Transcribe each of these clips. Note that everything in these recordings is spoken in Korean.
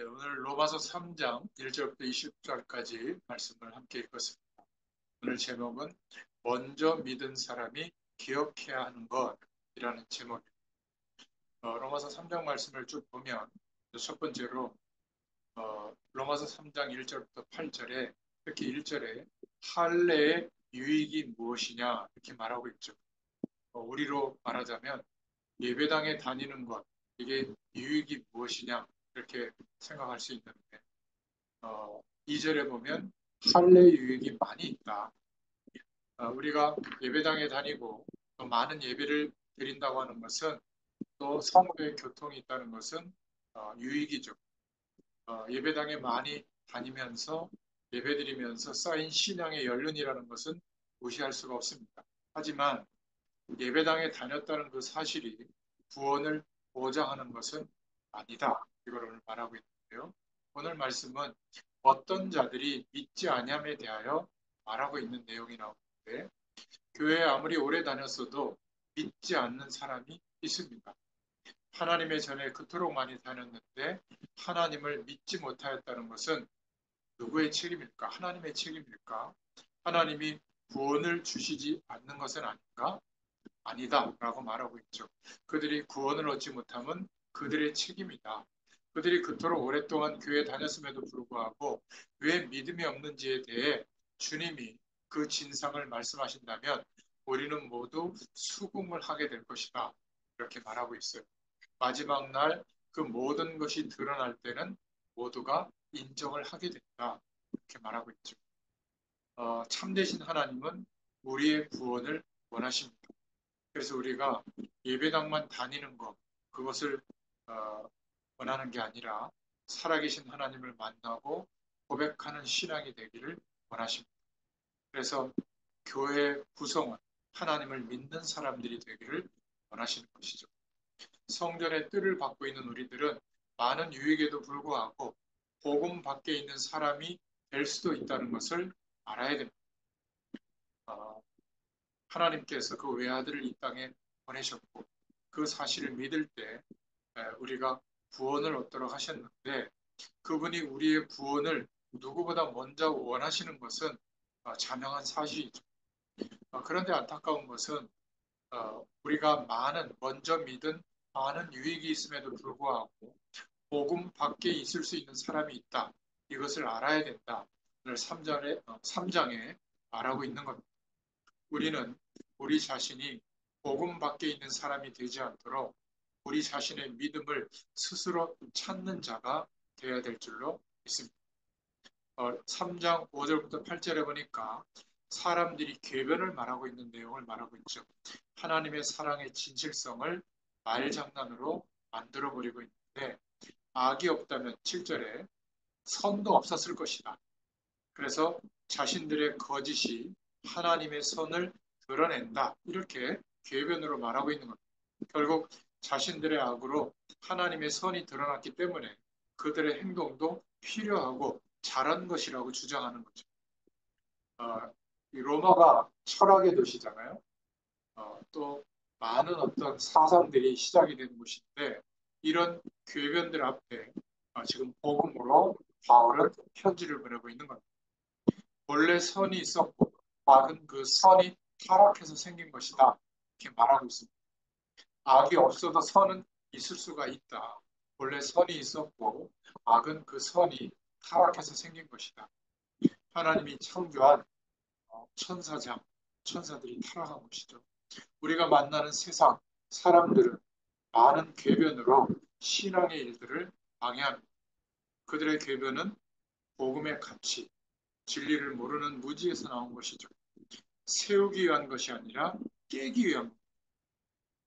오늘 로마서 3장 1절부터 20절까지 말씀을 함께 읽었습니다. 오늘 제목은 먼저 믿은 사람이 기억해야 하는 것이라는 제목입니다. 로마서 3장 말씀을 쭉 보면 첫 번째로 로마서 3장 1절부터 8절에 특히 1절에 할례의 유익이 무엇이냐 이렇게 말하고 있죠. 우리로 말하자면 예배당에 다니는 것 이게 유익이 무엇이냐 이렇게 생각할 수 있는데 2절에 보면 할례 유익이 많이 있다. 우리가 예배당에 다니고 또 많은 예배를 드린다고 하는 것은 또 성도의 교통이 있다는 것은 유익이죠. 예배당에 많이 다니면서 예배드리면서 쌓인 신앙의 연륜이라는 것은 무시할 수가 없습니다. 하지만 예배당에 다녔다는 그 사실이 구원을 보장하는 것은 아니다. 이걸 오늘 말하고 있는데요. 오늘 말씀은 어떤 자들이 믿지 아니함에 대하여 말하고 있는 내용이 나오는데 교회에 아무리 오래 다녔어도 믿지 않는 사람이 있습니다. 하나님의 전에 그토록 많이 다녔는데 하나님을 믿지 못하였다는 것은 누구의 책임일까? 하나님의 책임일까? 하나님이 구원을 주시지 않는 것은 아닌가? 아니다 라고 말하고 있죠. 그들이 구원을 얻지 못하면 그들의 책임이다. 그들이 그토록 오랫동안 교회에 다녔음에도 불구하고 왜 믿음이 없는지에 대해 주님이 그 진상을 말씀하신다면 우리는 모두 수긍을 하게 될 것이다. 이렇게 말하고 있어요. 마지막 날 그 모든 것이 드러날 때는 모두가 인정을 하게 된다. 이렇게 말하고 있죠. 참되신 하나님은 우리의 구원을 원하십니다. 그래서 우리가 예배당만 다니는 것, 그것을 원하는 게 아니라 살아계신 하나님을 만나고 고백하는 신앙이 되기를 원하십니다. 그래서 교회 구성원, 하나님을 믿는 사람들이 되기를 원하시는 것이죠. 성전의 뜰을 받고 있는 우리들은 많은 유익에도 불구하고 복음 밖에 있는 사람이 될 수도 있다는 것을 알아야 됩니다. 하나님께서 그 외아들을 이 땅에 보내셨고 그 사실을 믿을 때 우리가 구원을 얻도록 하셨는데 그분이 우리의 구원을 누구보다 먼저 원하시는 것은 자명한 사실이죠. 그런데 안타까운 것은 우리가 먼저 믿은 많은 유익이 있음에도 불구하고 복음 밖에 있을 수 있는 사람이 있다. 이것을 알아야 된다. 오늘 3장에 말하고 있는 겁니다. 우리는 우리 자신이 복음 밖에 있는 사람이 되지 않도록 우리 자신의 믿음을 스스로 찾는 자가 되어야 될 줄로 믿습니다. 3장 5절부터 8절에 보니까 사람들이 궤변을 말하고 있는 내용을 말하고 있죠. 하나님의 사랑의 진실성을 말장난으로 만들어버리고 있는데 악이 없다면 7절에 선도 없었을 것이다. 그래서 자신들의 거짓이 하나님의 선을 드러낸다. 이렇게 궤변으로 말하고 있는 겁니다. 결국 자신들의 악으로 하나님의 선이 드러났기 때문에 그들의 행동도 필요하고 잘한 것이라고 주장하는 거죠. 이 로마가 철학의 도시잖아요. 또 많은 어떤 사상들이 시작이 된 곳인데 이런 궤변들 앞에 지금 복음으로 바울은 편지를 보내고 있는 겁니다. 본래 선이 있었고 악은 그 선이 타락해서 생긴 것이다. 이렇게 말하고 있습니다. 악이 없어도 선은 있을 수가 있다. 본래 선이 있었고 악은 그 선이 타락해서 생긴 것이다. 하나님이 창조한 천사들이 타락한 것이죠. 우리가 만나는 세상 사람들은 많은 궤변으로 신앙의 일들을 방해합니다. 그들의 궤변은 복음의 가치, 진리를 모르는 무지에서 나온 것이죠. 세우기 위한 것이 아니라 깨기 위한,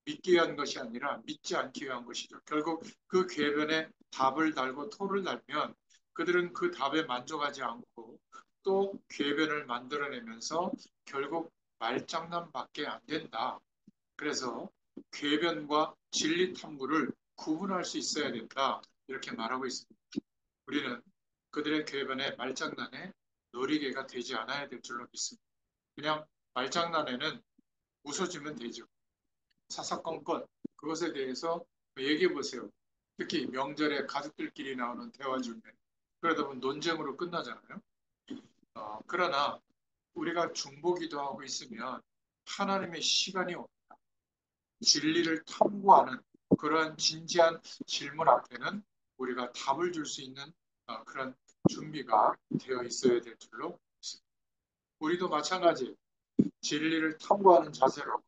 믿기 위한 것이 아니라 믿지 않기 위한 것이죠. 결국 그 궤변에 답을 달고 토를 달면 그들은 그 답에 만족하지 않고 또 궤변을 만들어내면서 결국 말장난밖에 안 된다. 그래서 궤변과 진리 탐구를 구분할 수 있어야 된다. 이렇게 말하고 있습니다. 우리는 그들의 궤변에 말장난에 놀이개가 되지 않아야 될 줄로 믿습니다. 그냥 말장난에는 웃어주면 되죠. 사사건건 그것에 대해서 얘기해 보세요. 특히 명절에 가족들끼리 나오는 대화 중에 그러다 보면 논쟁으로 끝나잖아요. 그러나 우리가 중보기도하고 있으면 하나님의 시간이 옵니다. 진리를 탐구하는 그러한 진지한 질문 앞에는 우리가 답을 줄 수 있는 그런 준비가 되어 있어야 될 줄로 믿습니다. 우리도 마찬가지 진리를 탐구하는 자세로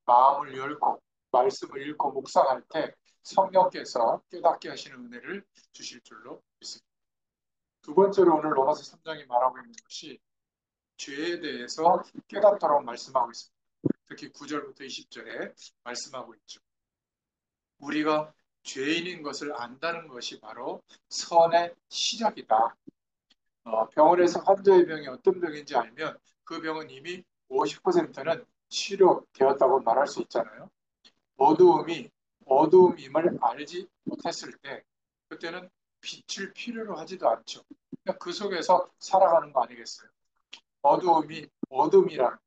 마음을 열고 말씀을 읽고 묵상할 때 성령께서 깨닫게 하시는 은혜를 주실 줄로 믿습니다. 두 번째로 오늘 로마서 3장이 말하고 있는 것이 죄에 대해서 깨닫도록 말씀하고 있습니다. 특히 9절부터 20절에 말씀하고 있죠. 우리가 죄인인 것을 안다는 것이 바로 선의 시작이다. 병원에서 환자의 병이 어떤 병인지 알면 그 병은 이미 50%는 치료되었다고 말할 수 있잖아요. 어두움이 어두움임을 알지 못했을 때 그때는 빛을 필요로 하지도 않죠. 그냥 그 속에서 살아가는 거 아니겠어요? 어두움이 어둠이란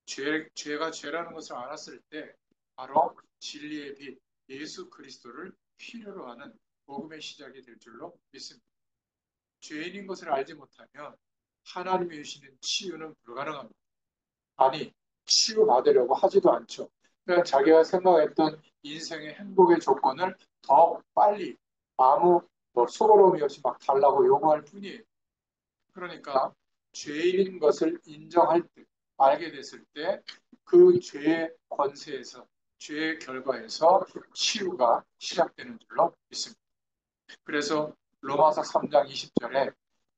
죄가 죄라는 것을 알았을 때 바로 진리의 빛 예수 그리스도를 필요로 하는 복음의 시작이 될 줄로 믿습니다. 죄인인 것을 알지 못하면 하나님이 주시는 치유는 불가능합니다. 아니, 치유받으려고 하지도 않죠. 그냥 자기가 생각했던 인생의 행복의 조건을 더 빨리 아무 수고로움이 없이 막 달라고 요구할 뿐이에요. 그러니까 죄인인 것을 인정할 때, 알게 됐을 때 그 죄의 권세에서, 죄의 결과에서 치유가 시작되는 줄로 믿습니다. 그래서 로마서 3장 20절에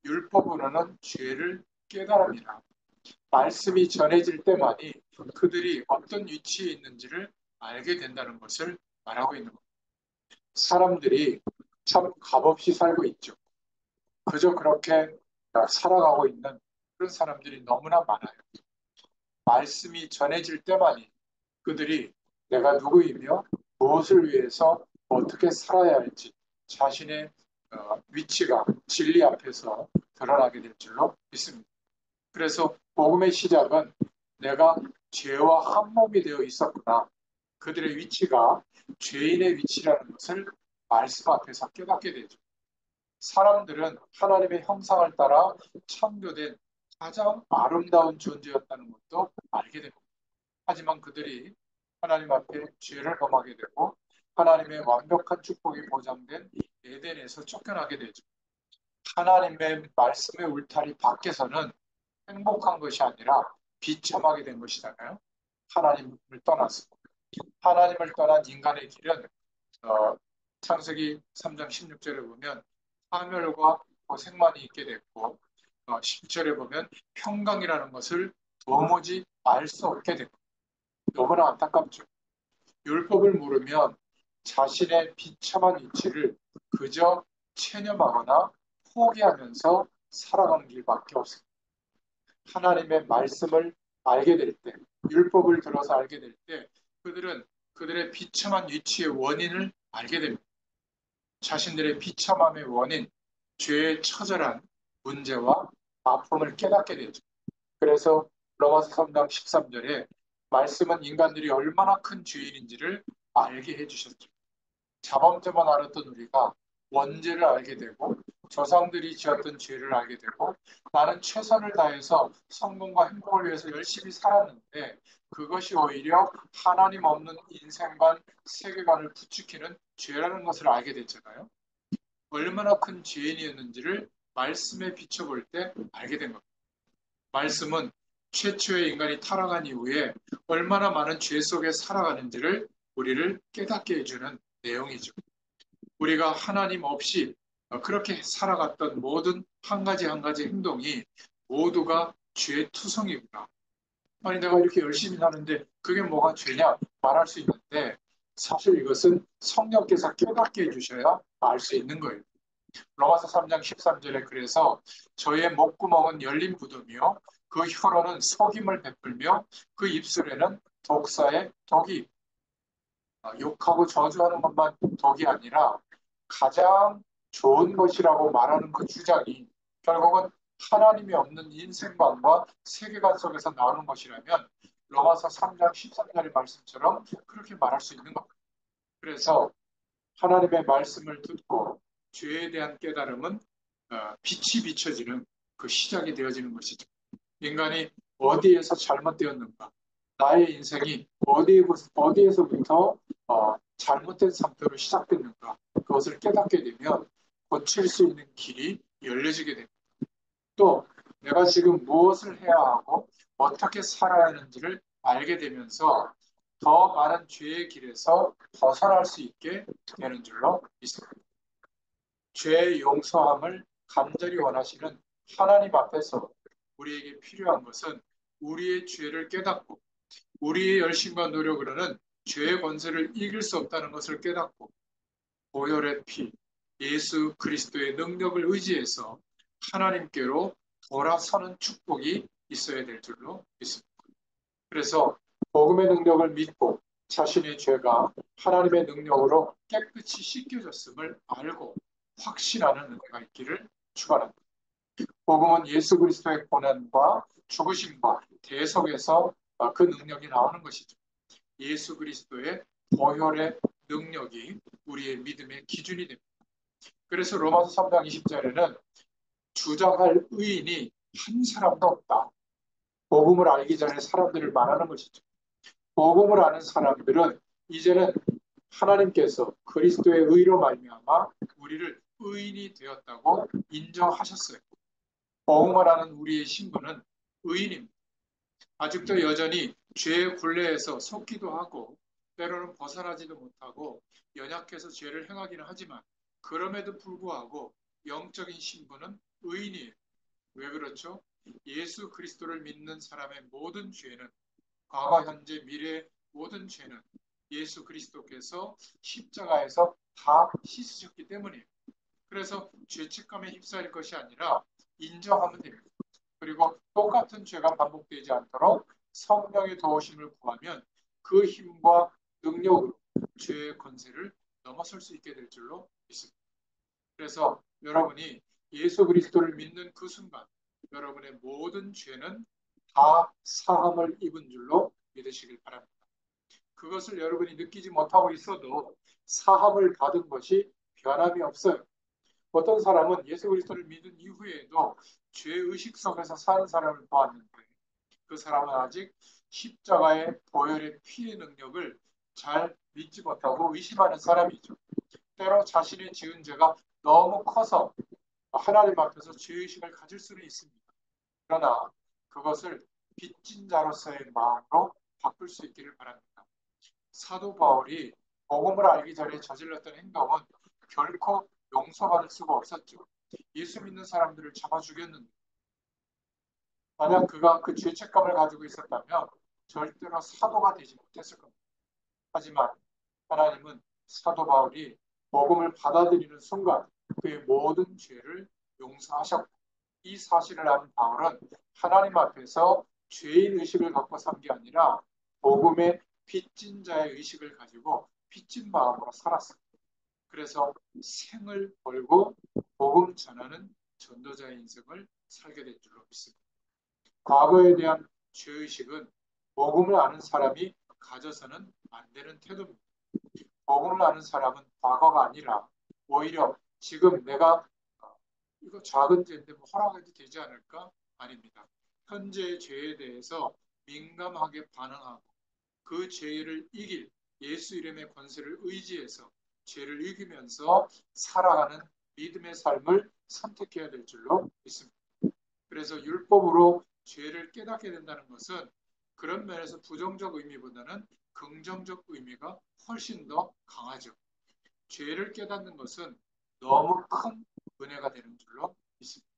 율법으로는 죄를 깨달음이라. 말씀이 전해질 때만이 그들이 어떤 위치에 있는지를 알게 된다는 것을 말하고 있는 겁니다. 사람들이 참 값없이 살고 있죠. 그저 그렇게 살아가고 있는 그런 사람들이 너무나 많아요. 말씀이 전해질 때만이 그들이 내가 누구이며 무엇을 위해서 어떻게 살아야 할지 자신의 위치가 진리 앞에서 드러나게 될 줄로 믿습니다. 그래서 복음의 시작은 내가 죄와 한 몸이 되어 있었구나. 그들의 위치가 죄인의 위치라는 것을 말씀 앞에서 깨닫게 되죠. 사람들은 하나님의 형상을 따라 창조된 가장 아름다운 존재였다는 것도 알게 됩니다. 하지만 그들이 하나님 앞에 죄를 범하게 되고 하나님의 완벽한 축복이 보장된 에덴에서 쫓겨나게 되죠. 하나님의 말씀의 울타리 밖에서는 행복한 것이 아니라 비참하게 된 것이잖아요. 하나님을 떠나서. 하나님을 떠난 인간의 길은 창세기 3장 16절에 보면 파멸과 고생만이 있게 됐고 10절에 보면 평강이라는 것을 도무지 알 수 없게 됐고 너무나 안타깝죠. 율법을 물으면 자신의 비참한 위치를 그저 체념하거나 포기하면서 살아가는 길밖에 없습니다. 하나님의 말씀을 알게 될 때, 율법을 들어서 알게 될 때 그들은 그들의 비참한 위치의 원인을 알게 됩니다. 자신들의 비참함의 원인, 죄의 처절한 문제와 아픔을 깨닫게 되죠. 그래서 로마서 3장 13절에 말씀은 인간들이 얼마나 큰 죄인인지를 알게 해주셨죠. 자범죄만 알았던 우리가 원죄를 알게 되고 조상들이 지었던 죄를 알게 되고 나는 최선을 다해서 성공과 행복을 위해서 열심히 살았는데 그것이 오히려 하나님 없는 인생관, 세계관을 부추기는 죄라는 것을 알게 됐잖아요. 얼마나 큰 죄인이었는지를 말씀에 비춰볼 때 알게 된 겁니다. 말씀은 최초의 인간이 타락한 이후에 얼마나 많은 죄 속에 살아가는지를 우리를 깨닫게 해주는 내용이죠. 우리가 하나님 없이 그렇게 살아갔던 모든 한 가지 한 가지 행동이 모두가 죄투성이구나. 아니 내가 이렇게 열심히 사는데 그게 뭐가 죄냐 말할 수 있는데 사실 이것은 성령께서 깨닫게 해주셔야 알 수 있는 거예요. 로마서 3장 13절에 그래서 저의 목구멍은 열린 부두며 그 혀로는 속임을 베풀며 그 입술에는 독사의 독이 욕하고 저주하는 것만 독이 아니라 가장 좋은 것이라고 말하는 그 주장이 결국은 하나님이 없는 인생관과 세계관 속에서 나오는 것이라면 로마서 3장 13절의 말씀처럼 그렇게 말할 수 있는 겁니다. 그래서 하나님의 말씀을 듣고 죄에 대한 깨달음은 빛이 비춰지는 그 시작이 되어지는 것이죠. 인간이 어디에서 잘못되었는가, 나의 인생이 어디에서부터 잘못된 상태로 시작됐는가, 그것을 깨닫게 되면 고칠 수 있는 길이 열려지게 됩니다. 또 내가 지금 무엇을 해야 하고 어떻게 살아야 하는지를 알게 되면서 더 많은 죄의 길에서 벗어날 수 있게 되는 줄로 믿습니다. 죄의 용서함을 간절히 원하시는 하나님 앞에서 우리에게 필요한 것은 우리의 죄를 깨닫고 우리의 열심과 노력으로는 죄의 권세를 이길 수 없다는 것을 깨닫고 보혈의 피, 예수 그리스도의 능력을 의지해서 하나님께로 돌아서는 축복이 있어야 될 줄로 믿습니다. 그래서 복음의 능력을 믿고 자신의 죄가 하나님의 능력으로 깨끗이 씻겨졌음을 알고 확신하는 은혜가 있기를 축원합니다. 복음은 예수 그리스도의 고난과 죽으심과 대속에서 그 능력이 나오는 것이죠. 예수 그리스도의 보혈의 능력이 우리의 믿음의 기준이 됩니다. 그래서 로마서 3장 20절에는 주장할 의인이 한 사람도 없다. 복음을 알기 전에 사람들을 말하는 것이죠. 복음을 아는 사람들은 이제는 하나님께서 그리스도의 의로 말미암아 우리를 의인이 되었다고 인정하셨어요. 복음을 아는 우리의 신분은 의인입니다. 아직도 여전히 죄의 굴레에서 속기도 하고 때로는 벗어나지도 못하고 연약해서 죄를 행하기는 하지만 그럼에도 불구하고 영적인 신분은 의인이에요. 왜 그렇죠? 예수 그리스도를 믿는 사람의 모든 죄는 과거, 현재, 미래의 모든 죄는 예수 그리스도께서 십자가에서 다 씻으셨기 때문이에요. 그래서 죄책감에 휩싸일 것이 아니라 인정하면 됩니다. 그리고 똑같은 죄가 반복되지 않도록 성령의 도우심을 구하면 그 힘과 능력으로 죄의 권세를 넘어설 수 있게 될 줄로 믿습니다. 그래서 여러분이 예수 그리스도를 믿는 그 순간 여러분의 모든 죄는 다 사함을 입은 줄로 믿으시길 바랍니다. 그것을 여러분이 느끼지 못하고 있어도 사함을 받은 것이 변함이 없어요. 어떤 사람은 예수 그리스도를 믿은 이후에도 죄의식 속에서 사는 사람을 보았는데 그 사람은 아직 십자가의 보혈의 피의 능력을 잘 믿지 못하고 의심하는 사람이죠. 때로 자신의 지은 죄가 너무 커서 하나님 앞에서 죄의식을 가질 수는 있습니다. 그러나 그것을 빚진 자로서의 마음으로 바꿀 수 있기를 바랍니다. 사도 바울이 복음을 알기 전에 저질렀던 행동은 결코 용서받을 수가 없었죠. 예수 믿는 사람들을 잡아 죽였는데 만약 그가 그 죄책감을 가지고 있었다면 절대로 사도가 되지 못했을 겁니다. 하지만 하나님은 사도 바울이 복음을 받아들이는 순간 그의 모든 죄를 용서하셨고 이 사실을 아는 바울은 하나님 앞에서 죄인 의식을 갖고 산 게 아니라 복음의 빚진 자의 의식을 가지고 빚진 마음으로 살았습니다. 그래서 생을 걸고 복음 전하는 전도자의 인생을 살게 된 줄로 믿습니다. 과거에 대한 죄의식은 복음을 아는 사람이 가져서는 안 되는 태도입니다. 복음을 아는 사람은 과거가 아니라 오히려 지금 내가 이거 작은 죄인데 뭐 허락해도 되지 않을까? 아닙니다. 현재의 죄에 대해서 민감하게 반응하고 그 죄를 이길 예수 이름의 권세를 의지해서 죄를 이기면서 살아가는 믿음의 삶을 선택해야 될 줄로 믿습니다. 그래서 율법으로 죄를 깨닫게 된다는 것은 그런 면에서 부정적 의미보다는 긍정적 의미가 훨씬 더 강하죠. 죄를 깨닫는 것은 너무 큰 은혜가 되는 줄로 믿습니다.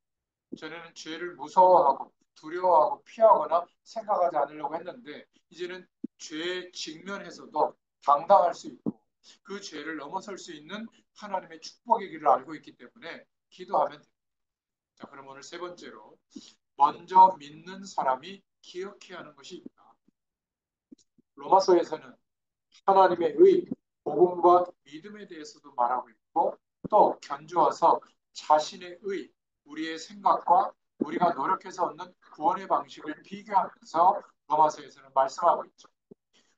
전에는 죄를 무서워하고 두려워하고 피하거나 생각하지 않으려고 했는데 이제는 죄에 직면해서도 당당할 수 있고 그 죄를 넘어설 수 있는 하나님의 축복의 길을 알고 있기 때문에 기도하면 됩니다. 자, 그럼 오늘 세 번째로 먼저 믿는 사람이 기억해야 하는 것이 있다. 로마서에서는 하나님의 의, 복음과 믿음에 대해서도 말하고 있고 또 견주어서 자신의 의, 우리의 생각과 우리가 노력해서 얻는 구원의 방식을 비교하면서 로마서에서는 말씀하고 있죠.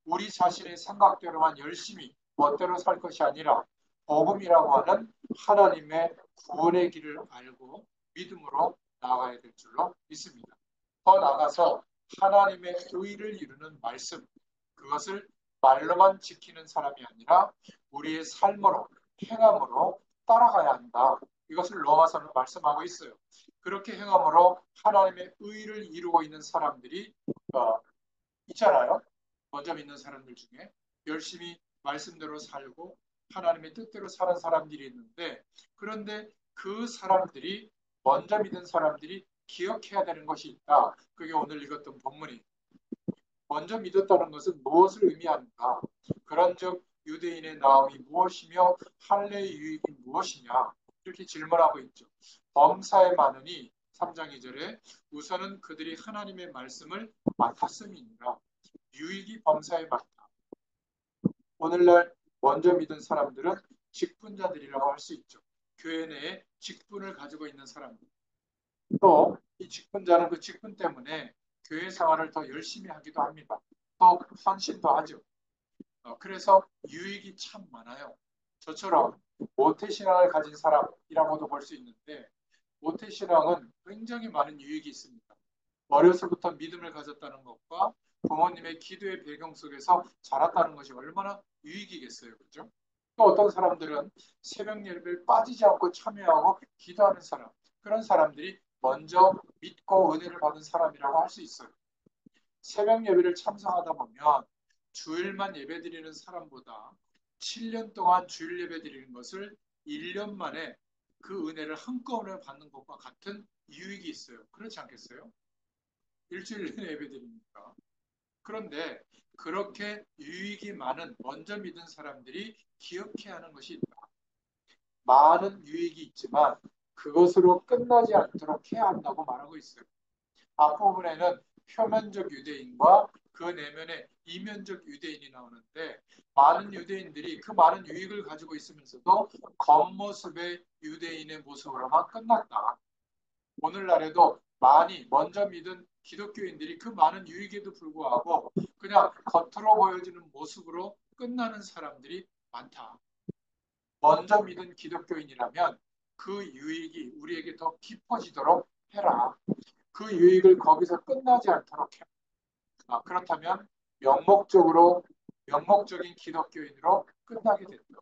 우리 자신의 생각대로만 열심히 멋대로 살 것이 아니라 복음이라고 하는 하나님의 구원의 길을 알고 믿음으로 나아가야 될 줄로 믿습니다. 더 나아가서 하나님의 의를 이루는 말씀, 그것을 말로만 지키는 사람이 아니라 우리의 삶으로, 행함으로 따라가야 한다. 이것을 로마서는 말씀하고 있어요. 그렇게 행함으로 하나님의 의를 이루고 있는 사람들이 있잖아요. 먼저 믿는 사람들 중에 열심히 말씀대로 살고 하나님의 뜻대로 사는 사람들이 있는데, 그런데 그 사람들이, 먼저 믿은 사람들이 기억해야 되는 것이 있다. 그게 오늘 읽었던 본문이, 먼저 믿었다는 것은 무엇을 의미하는가? 그런즉 유대인의 나음이 무엇이며 할례의 유익이 무엇이냐? 이렇게 질문하고 있죠. 범사에 많으니 3장 2절에 우선은 그들이 하나님의 말씀을 맡았음이니라. 유익이 범사에 많다. 오늘날 먼저 믿은 사람들은 직분자들이라고 할 수 있죠. 교회 내에 직분을 가지고 있는 사람들. 또 이 직분자는 그 직분 때문에 교회 생활을 더 열심히 하기도 합니다. 또 헌신도 하죠. 그래서 유익이 참 많아요. 저처럼 모태신앙을 가진 사람이라고도 볼 수 있는데, 모태신앙은 굉장히 많은 유익이 있습니다. 어려서부터 믿음을 가졌다는 것과 부모님의 기도의 배경 속에서 자랐다는 것이 얼마나 유익이겠어요. 그죠? 또 어떤 사람들은 새벽 예배를 빠지지 않고 참여하고 기도하는 사람, 그런 사람들이 먼저 믿고 은혜를 받은 사람이라고 할 수 있어요. 새벽 예배를 참석하다 보면 주일만 예배 드리는 사람보다 7년 동안 주일 예배 드리는 것을 1년 만에 그 은혜를 한꺼번에 받는 것과 같은 유익이 있어요. 그렇지 않겠어요? 일주일 내내 예배 드리니까. 그런데 그렇게 유익이 많은 먼저 믿은 사람들이 기억해야 하는 것이 있다. 많은 유익이 있지만 그것으로 끝나지 않도록 해야 한다고 말하고 있어요. 앞부분에는 표면적 유대인과 그 내면에 이면적 유대인이 나오는데, 많은 유대인들이 그 많은 유익을 가지고 있으면서도 겉모습의 유대인의 모습으로만 끝났다. 오늘날에도 많이 먼저 믿은 기독교인들이 그 많은 유익에도 불구하고 그냥 겉으로 보여지는 모습으로 끝나는 사람들이 많다. 먼저 믿은 기독교인이라면 그 유익이 우리에게 더 깊어지도록 해라. 그 유익을 거기서 끝나지 않도록 해. 그렇다면 명목적인 기독교인으로 끝나게 된다.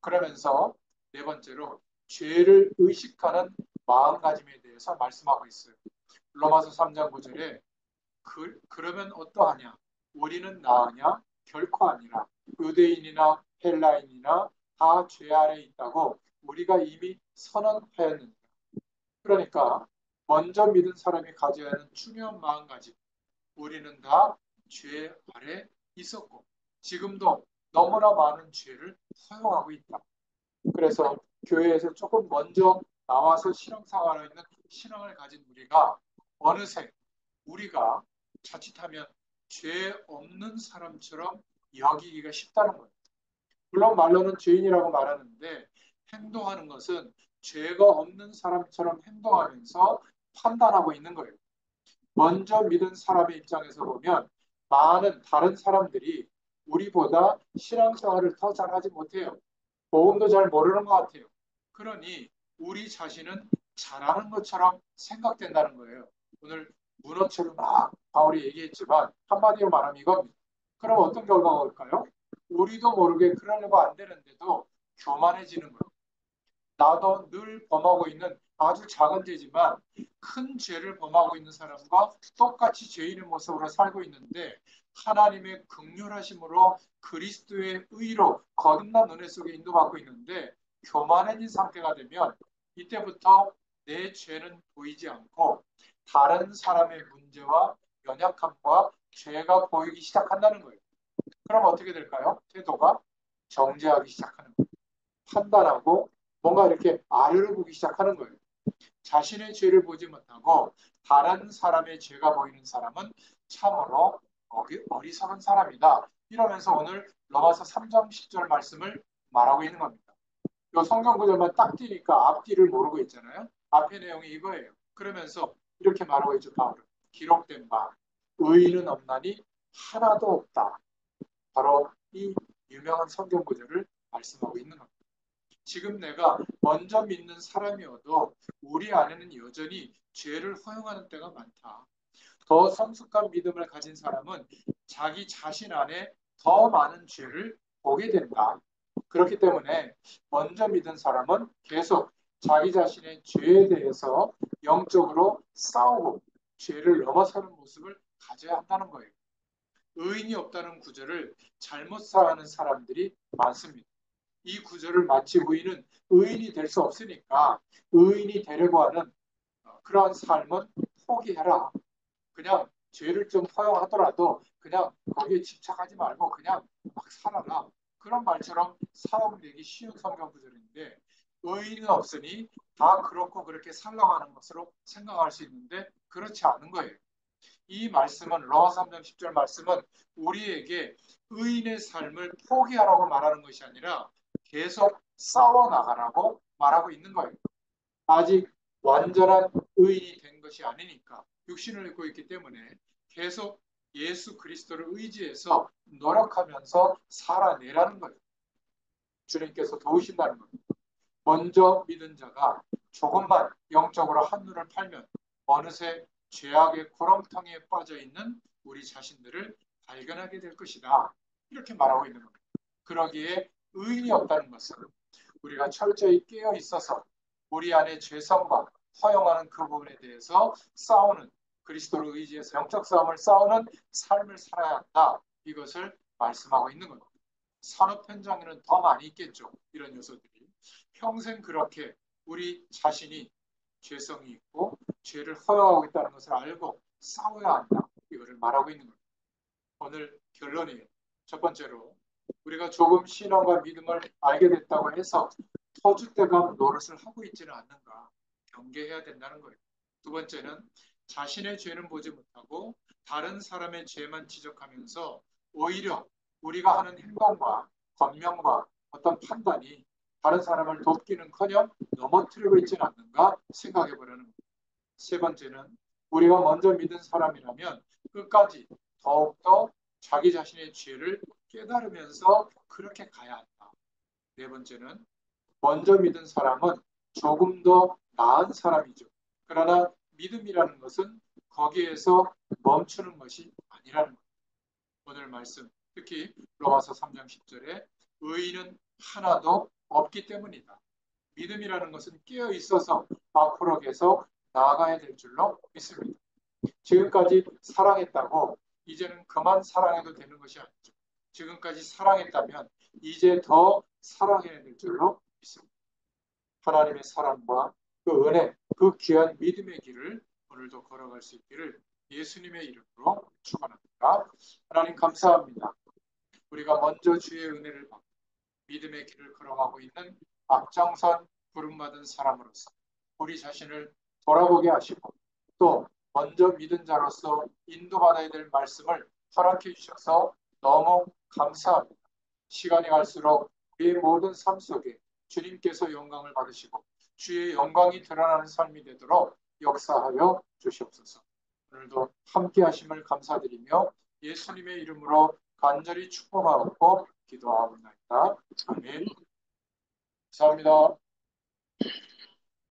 그러면서 네 번째로 죄를 의식하는 마음가짐에 대해서 말씀하고 있어요. 로마서 3장 9절에 그러면 어떠하냐? 우리는 나으냐? 결코 아니라. 유대인이나 헬라인이나 다 죄 아래 있다고 우리가 이미 선언하였는데. 그러니까 먼저 믿은 사람이 가져야 하는 중요한 마음가짐. 우리는 다 죄 아래 있었고 지금도 너무나 많은 죄를 허용하고 있다. 그래서 교회에서 조금 먼저 나와서 신앙생활을 있는 신앙을 가진 우리가 어느새 우리가 자칫하면 죄 없는 사람처럼 여기기가 쉽다는 거예요. 물론 말로는 죄인이라고 말하는데 행동하는 것은 죄가 없는 사람처럼 행동하면서 판단하고 있는 거예요. 먼저 믿은 사람의 입장에서 보면 많은 다른 사람들이 우리보다 신앙생활을 더 잘하지 못해요. 복음도 잘 모르는 것 같아요. 그러니 우리 자신은 잘하는 것처럼 생각된다는 거예요. 오늘 문어처럼 막 바울이 얘기했지만 한마디로 말하면 이겁니다. 그럼 어떤 결과가 올까요? 우리도 모르게 그러려고 안 되는데도 교만해지는 거예요. 나도 늘 범하고 있는 아주 작은 죄지만 큰 죄를 범하고 있는 사람과 똑같이 죄인의 모습으로 살고 있는데 하나님의 긍휼하심으로 그리스도의 의로 거듭난 은혜 속에 인도받고 있는데 교만해진 상태가 되면 이때부터 내 죄는 보이지 않고 다른 사람의 문제와 연약함과 죄가 보이기 시작한다는 거예요. 그럼 어떻게 될까요? 태도가 정죄하기 시작하는 거예요. 판단하고 뭔가 이렇게 아래로 보기 시작하는 거예요. 자신의 죄를 보지 못하고 다른 사람의 죄가 보이는 사람은 참으로 어리석은 사람이다. 이러면서 오늘 로마서 3장 10절 말씀을 말하고 있는 겁니다. 이 성경 구절만 딱 띄니까 앞뒤를 모르고 있잖아요. 앞의 내용이 이거예요. 그러면서 이렇게 말하고 있죠. 바울은 기록된 바 의인은 없나니 하나도 없다. 바로 이 유명한 성경 구절을 말씀하고 있는 겁니다. 지금 내가 먼저 믿는 사람이어도 우리 안에는 여전히 죄를 허용하는 때가 많다. 더 성숙한 믿음을 가진 사람은 자기 자신 안에 더 많은 죄를 보게 된다. 그렇기 때문에 먼저 믿은 사람은 계속 자기 자신의 죄에 대해서 영적으로 싸우고 죄를 넘어서는 모습을 가져야 한다는 거예요. 의인이 없다는 구절을 잘못 사하는 사람들이 많습니다. 이 구절을 마치 우리는 의인이 될 수 없으니까 의인이 되려고 하는 그러한 삶은 포기해라. 그냥 죄를 좀 허용하더라도 그냥 거기에 집착하지 말고 그냥 막 살아라. 그런 말처럼 사용되기 쉬운 성경 구절인데 의인은 없으니 다 그렇고 그렇게 살라고 하는 것으로 생각할 수 있는데 그렇지 않은 거예요. 이 말씀은 로마 3장 10절 말씀은 우리에게 의인의 삶을 포기하라고 말하는 것이 아니라 계속 싸워나가라고 말하고 있는 거예요. 아직 완전한 의인이 된 것이 아니니까 육신을 입고 있기 때문에 계속 예수 그리스도를 의지해서 노력하면서 살아내라는 거예요. 주님께서 도우신다는 겁니다. 먼저 믿은 자가 조금만 영적으로 한눈을 팔면 어느새 죄악의 구렁텅이에 빠져 있는 우리 자신들을 발견하게 될 것이다. 이렇게 말하고 있는 겁니다. 그러기에 의인이 없다는 것은 우리가 철저히 깨어 있어서 우리 안에 죄성과 허용하는 그 부분에 대해서 싸우는 그리스도를 의지해서 영적 싸움을 싸우는 삶을 살아야 한다. 이것을 말씀하고 있는 겁니다. 산업 현장에는 더 많이 있겠죠. 이런 요소들이. 평생 그렇게 우리 자신이 죄성이 있고 죄를 허용하고 있다는 것을 알고 싸워야 한다. 이거를 말하고 있는 겁니다. 오늘 결론이에요. 첫 번째로 우리가 조금 신앙과 믿음을 알게 됐다고 해서 터줏대감 노릇을 하고 있지는 않는가 경계해야 된다는 거예요. 두 번째는 자신의 죄는 보지 못하고 다른 사람의 죄만 지적하면서 오히려 우리가 하는 행동과 권명과 어떤 판단이 다른 사람을 돕기는커녕 넘어뜨리고 있지는 않는가 생각해 보려는 거예요. 세 번째는 우리가 먼저 믿은 사람이라면 끝까지 더욱더 자기 자신의 죄를 깨달으면서 그렇게 가야 한다. 네 번째는 먼저 믿은 사람은 조금 더 나은 사람이죠. 그러나 믿음이라는 것은 거기에서 멈추는 것이 아니라는 것. 오늘 말씀 특히 로마서 3장 10절에 의인은 하나도 없기 때문이다. 믿음이라는 것은 깨어 있어서 앞으로 계속 나아가야 될 줄로 믿습니다. 지금까지 사랑했다고 이제는 그만 사랑해도 되는 것이 아니죠. 지금까지 사랑했다면 이제 더 사랑해야 될 줄로 믿습니다. 하나님의 사랑과 그 은혜, 그 귀한 믿음의 길을 오늘도 걸어갈 수 있기를 예수님의 이름으로 축원합니다. 하나님 감사합니다. 우리가 먼저 주의 은혜를 받고 믿음의 길을 걸어가고 있는 앞장선 부름받은 사람으로서 우리 자신을 돌아보게 하시고 또 먼저 믿은 자로서 인도받아야 될 말씀을 허락해 주셔서 너무 감사합니다. 시간이 갈수록 우리의 모든 삶 속에 주님께서 영광을 받으시고 주의 영광이 드러나는 삶이 되도록 역사하여 주시옵소서. 오늘도 함께 하심을 감사드리며 예수님의 이름으로 간절히 축복하고 기도하옵나이다. 아멘. 감사합니다.